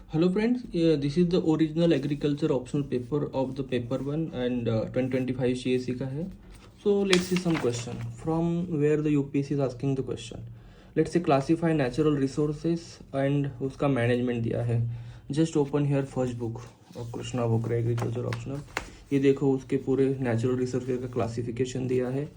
Hello friends, this is the original agriculture optional paper of the paper 1 and 2025 CSE का है. So let's see some question from where the UPSC is asking the question. Let's say classify natural resources and उसका management दिया है. Just open here first book of Krishna Bokare agriculture optional. ये देखो उसके पूरे natural resources का क्लासिफिकेशन दिया है.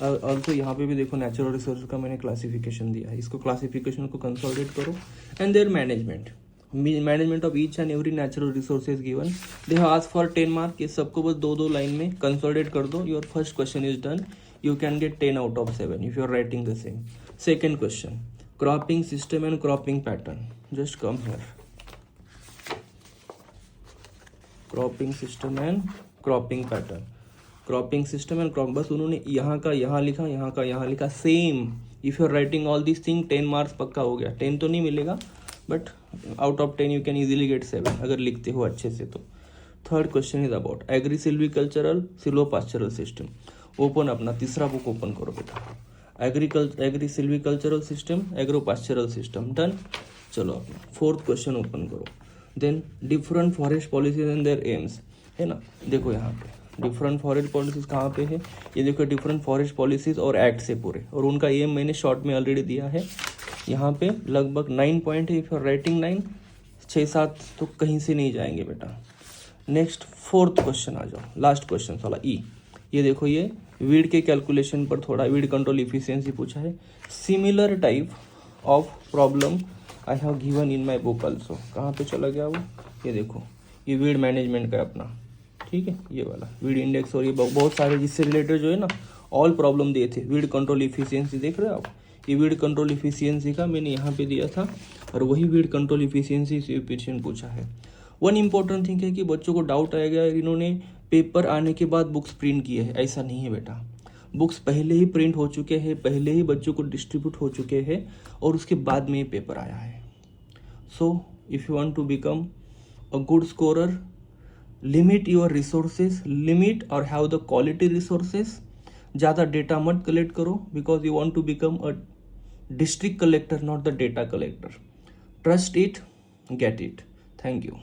ऑल्सो यहाँ पे भी देखो नेचुरल रिसोर्स का मैंने क्लासिफिकेशन दिया है. इसको क्लासिफिकेशन को कंसोलिडेट करो and there management of each and every natural resources given. They have asked for 10 mark. ये सबको बस दो लाइन में कंसोलिडेट कर दो. Your first question is done. You can get 10 out of 7 if you are writing the same. Second question, cropping system and cropping pattern. Just come here. Cropping system and cropping pattern. Cropping system and crop, बस उन्होंने यहाँ का यहाँ लिखा, यहाँ का यहाँ लिखा. Same if you are writing all this thing 10 marks पक्का हो गया. 10 तो नहीं मिलेगा but out of 10 you can easily get 7 अगर लिखते हो अच्छे से तो. Third question is about agri silvicultural silvopastoral system. Open अपना तीसरा बुक ओपन करो बेटा. Agri silvicultural system, agropastoral system. Done. चलो अपना फोर्थ क्वेश्चन ओपन करो. Then different forest policies and their AIIMS, है ना. देखो यहाँ पे डिफरेंट फॉरेस्ट पॉलिसीज कहाँ पे है. ये देखो डिफरेंट फॉरेस्ट पॉलिसीज और एक्ट से पूरे, और उनका एम मैंने शॉर्ट में ऑलरेडी दिया है. यहाँ पे लगभग 9 पॉइंट है. इफ यू आर राइटिंग 9, 6-7 तो कहीं से नहीं जाएंगे बेटा. नेक्स्ट फोर्थ क्वेश्चन आ जाओ. लास्ट क्वेश्चन वाला ई. ये देखो ये वीड के कैलकुलेशन पर थोड़ा वीड कंट्रोल इफिशियंसी पूछा है. Similar type of problem I have given in my book also. कहाँ पे चला गया वो, ये देखो ये वीड मैनेजमेंट का अपना, ठीक है. ये वाला वीड इंडेक्स और ये बहुत सारे जिससे रिलेटेड जो है ना ऑल प्रॉब्लम दिए थे. वीड कंट्रोल इफिशियंसी देख रहे हो आप. ये वीड कंट्रोल इफिशियंसी का मैंने यहाँ पे दिया था और वही वीड कंट्रोल इफिशियंसी से क्वेश्चन पूछा है. वन इंपॉर्टेंट थिंग है कि बच्चों को डाउट आएगा इन्होंने पेपर आने के बाद बुक्स प्रिंट किए हैं. ऐसा नहीं है बेटा. बुक्स पहले ही प्रिंट हो चुके हैं, पहले ही बच्चों को डिस्ट्रीब्यूट हो चुके हैं और उसके बाद में ये पेपर आया है. So if you want to become a good scorer, limit your resources, limit और हैव द क्वालिटी रिसोर्सेज. ज़्यादा डेटा मत कलेक्ट करो because you want to become a district collector, not the data collector. Trust it, get it. Thank you.